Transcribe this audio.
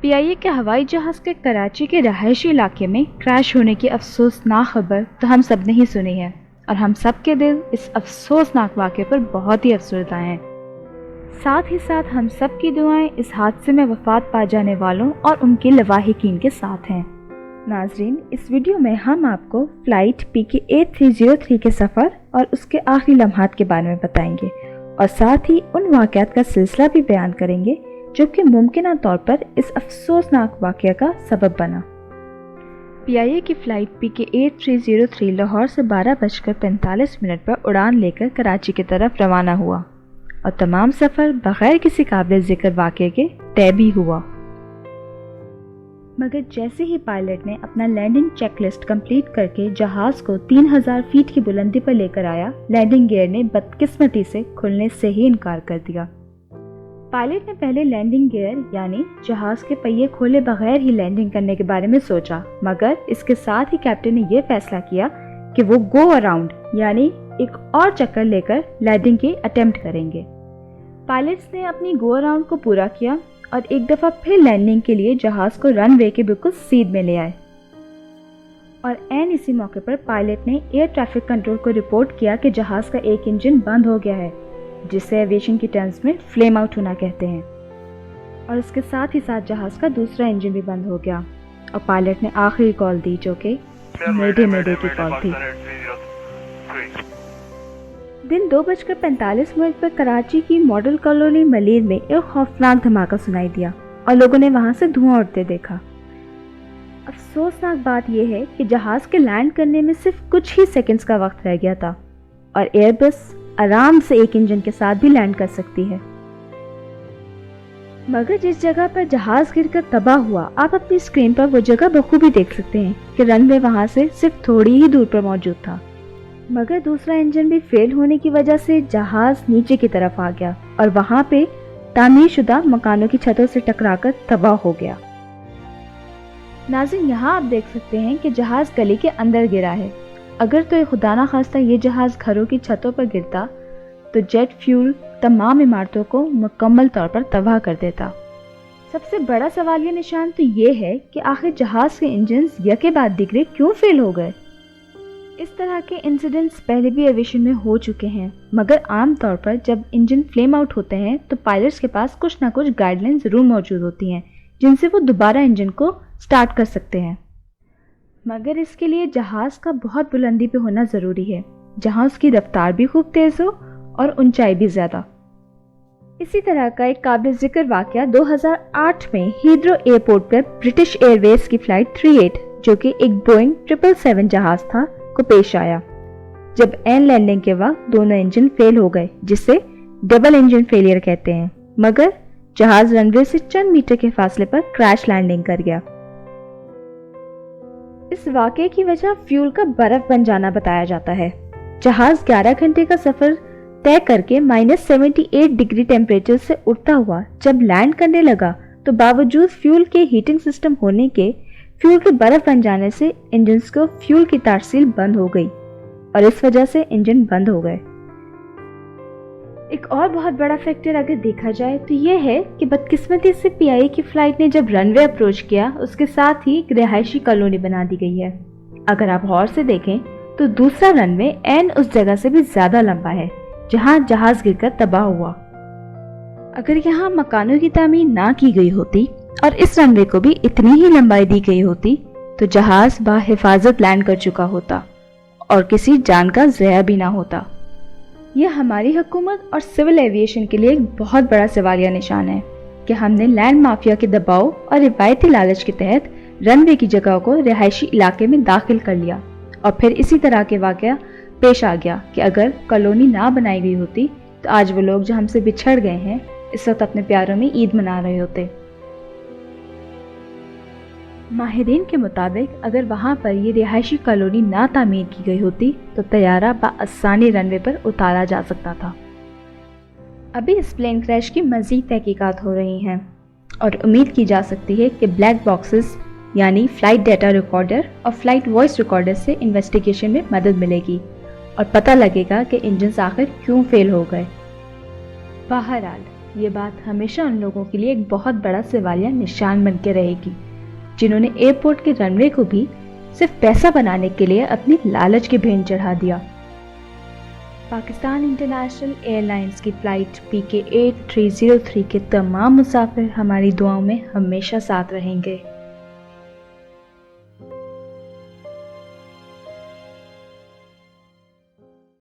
PIA کے ہوائی جہاز کے کراچی کے رہائشی علاقے میں کریش ہونے کی افسوسناک خبر تو ہم سب نے ہی سنی ہے، اور ہم سب کے دل اس افسوسناک واقعے پر بہت ہی افسردہ ہیں۔ ساتھ ہی ساتھ ہم سب کی دعائیں اس حادثے میں وفات پا جانے والوں اور ان کے لواحقین کے ساتھ ہیں۔ ناظرین، اس ویڈیو میں ہم آپ کو فلائٹ PK8303 کے سفر اور اس کے آخری لمحات کے بارے میں بتائیں گے، اور ساتھ ہی ان واقعات کا سلسلہ بھی بیان کریں گے جو کہ ممکنہ طور پر اس افسوسناک واقعہ کا سبب بنا۔ PIA کی فلائٹ PK8303 لاہور سے 12:45 پر اڑان لے کر کراچی کی طرف روانہ ہوا، اور تمام سفر بغیر کسی قابل ذکر واقعے کے طے بھی ہوا۔ مگر جیسے ہی پائلٹ نے اپنا لینڈنگ چیک لسٹ کمپلیٹ کر کے جہاز کو 3000 فیٹ کی بلندی پر لے کر آیا، لینڈنگ گیئر نے بدقسمتی سے کھلنے سے ہی انکار کر دیا۔ پائلٹ نے پہلے لینڈنگ گیئر یعنی جہاز کے پہیے کھولے بغیر ہی لینڈنگ کرنے کے بارے میں سوچا، مگر اس کے ساتھ ہی کیپٹن نے یہ فیصلہ کیا کہ وہ گو اراؤنڈ یعنی ایک اور چکر لے کر لینڈنگ کی اٹیمپٹ کریں گے۔ پائلٹس نے اپنی گو اراؤنڈ کو پورا کیا اور ایک دفعہ پھر لینڈنگ کے لیے جہاز کو رن وے کے بالکل سیدھ میں لے آئے، اور عین اسی موقع پر پائلٹ نے ایئر ٹریفک کنٹرول کو رپورٹ کیا کہ جہاز کا ایک انجن بند ہو گیا ہے، جسے ایویشن کی ٹرمز میں فلیم آؤٹ ہونا کہتے ہیں، اور اس کے ساتھ ہی ساتھ جہاز کا دوسرا انجن بھی بند ہو گیا، اور پائلٹ نے آخری کال دی جو کہ میڈے کی کال تھی۔ دن 2:45 پر کراچی کی ماڈل کالونی ملیر میں ایک خوفناک دھماکہ سنائی دیا اور لوگوں نے وہاں سے دھواں اڑتے دیکھا۔ افسوسناک بات یہ ہے کہ جہاز کے لینڈ کرنے میں صرف کچھ ہی سیکنڈز کا وقت رہ گیا تھا، اور ایئر بس آرام سے ایک انجن کے ساتھ بھی لینڈ کر سکتی ہے۔ مگر جس جگہ پر جہاز گر کر تباہ ہوا، آپ اپنی اسکرین پر وہ جگہ بخوبی دیکھ سکتے ہیں کہ رن وے وہاں سے صرف تھوڑی ہی دور پر موجود تھا، مگر دوسرا انجن بھی فیل ہونے کی وجہ سے جہاز نیچے کی طرف آ گیا اور وہاں پہ تعمیر شدہ مکانوں کی چھتوں سے ٹکرا کر تباہ ہو گیا۔ ناظرین، یہاں آپ دیکھ سکتے ہیں کہ جہاز گلی کے اندر گرا ہے۔ اگر تو خدا نہ خواستہ یہ جہاز گھروں کی چھتوں پر گرتا تو جیٹ فیول تمام عمارتوں کو مکمل طور پر تباہ کر دیتا۔ سب سے بڑا سوالیہ نشان تو یہ ہے کہ آخر جہاز کے انجنز یکے بعد دیگرے کیوں فیل ہو گئے؟ اس طرح کے انسیڈنٹس پہلے بھی ایویشن میں ہو چکے ہیں، مگر عام طور پر جب انجن فلیم آؤٹ ہوتے ہیں تو پائلٹس کے پاس کچھ نہ کچھ گائیڈ لائن ضرور موجود ہوتی ہیں جن سے وہ دوبارہ انجن کو سٹارٹ کر سکتے ہیں، مگر اس کے لیے جہاز کا بہت بلندی پہ ہونا ضروری ہے، جہاں اس کی رفتار بھی خوب تیز ہو اور اونچائی بھی زیادہ۔ اسی طرح کا ایک قابل ذکر واقعہ 2008 میں ہیتھرو ایئرپورٹ پر برٹش ایئر ویز کی فلائٹ 38 جو کہ ایک بوئنگ 777 جہاز تھا کو پیش آیا، جب این لینڈنگ کے وقت دونوں انجن فیل ہو گئے، جسے ڈبل انجن فیلئر کہتے ہیں، مگر جہاز رن وے سے چند میٹر کے فاصلے پر کریش لینڈنگ کر گیا۔ اس واقعے کی وجہ فیول کا برف بن جانا بتایا جاتا ہے۔ جہاز 11 گھنٹے کا سفر طے کر کے -78 ڈگری ٹیمپریچر سے اڑتا ہوا جب لینڈ کرنے لگا تو باوجود فیول کے ہیٹنگ سسٹم ہونے کے فیول کے برف بن جانے سے انجنز کو فیول کی ترسیل بند ہو گئی، اور اس وجہ سے انجن بند ہو گئے۔ ایک اور بہت بڑا فیکٹر اگر دیکھا جائے تو یہ ہے کہ بدقسمتی سے PIA کی فلائٹ نے جب رن وے اپروچ کیا، اس کے ساتھ ہی ایک رہائشی کالونی بنا دی گئی ہے۔ اگر آپ غور سے دیکھیں تو دوسرا رن وے عین اس جگہ سے بھی زیادہ لمبا ہے جہاں جہاز گر کر تباہ ہوا۔ اگر یہاں مکانوں کی تعمیر نہ کی گئی ہوتی اور اس رن وے کو بھی اتنی ہی لمبائی دی گئی ہوتی تو جہاز بحفاظت لینڈ کر چکا ہوتا اور کسی جان کا ضیاع بھی نہ ہوتا۔ یہ ہماری حکومت اور سول ایویشن کے لیے ایک بہت بڑا سوالیہ نشان ہے کہ ہم نے لینڈ مافیا کے دباؤ اور روایتی لالچ کے تحت رن وے کی جگہ کو رہائشی علاقے میں داخل کر لیا، اور پھر اسی طرح کے واقعہ پیش آ گیا کہ اگر کالونی نہ بنائی گئی ہوتی تو آج وہ لوگ جو ہم سے بچھڑ گئے ہیں اس وقت اپنے پیاروں میں عید منا رہے ہوتے۔ ماہرین کے مطابق اگر وہاں پر یہ رہائشی کالونی نہ تعمیر کی گئی ہوتی تو طیارہ بآسانی رن وے پر اتارا جا سکتا تھا۔ ابھی اس پلین کریش کی مزید تحقیقات ہو رہی ہیں، اور امید کی جا سکتی ہے کہ بلیک باکسز یعنی فلائٹ ڈیٹا ریکارڈر اور فلائٹ وائس ریکارڈر سے انویسٹیگیشن میں مدد ملے گی اور پتہ لگے گا کہ انجنز آخر کیوں فیل ہو گئے۔ بہرحال یہ بات ہمیشہ ان لوگوں کے لیے ایک بہت بڑا سوالیہ نشان بن کے رہے گی جنہوں نے ایئرپورٹ کے رن وے کو بھی صرف پیسہ بنانے کے لیے اپنی لالچ کی بھین چڑھا دیا۔ پاکستان انٹرنیشنل ایئر لائنز کی فلائٹ PK 8303 کے تمام مسافر ہماری دعاؤں میں ہمیشہ ساتھ رہیں گے۔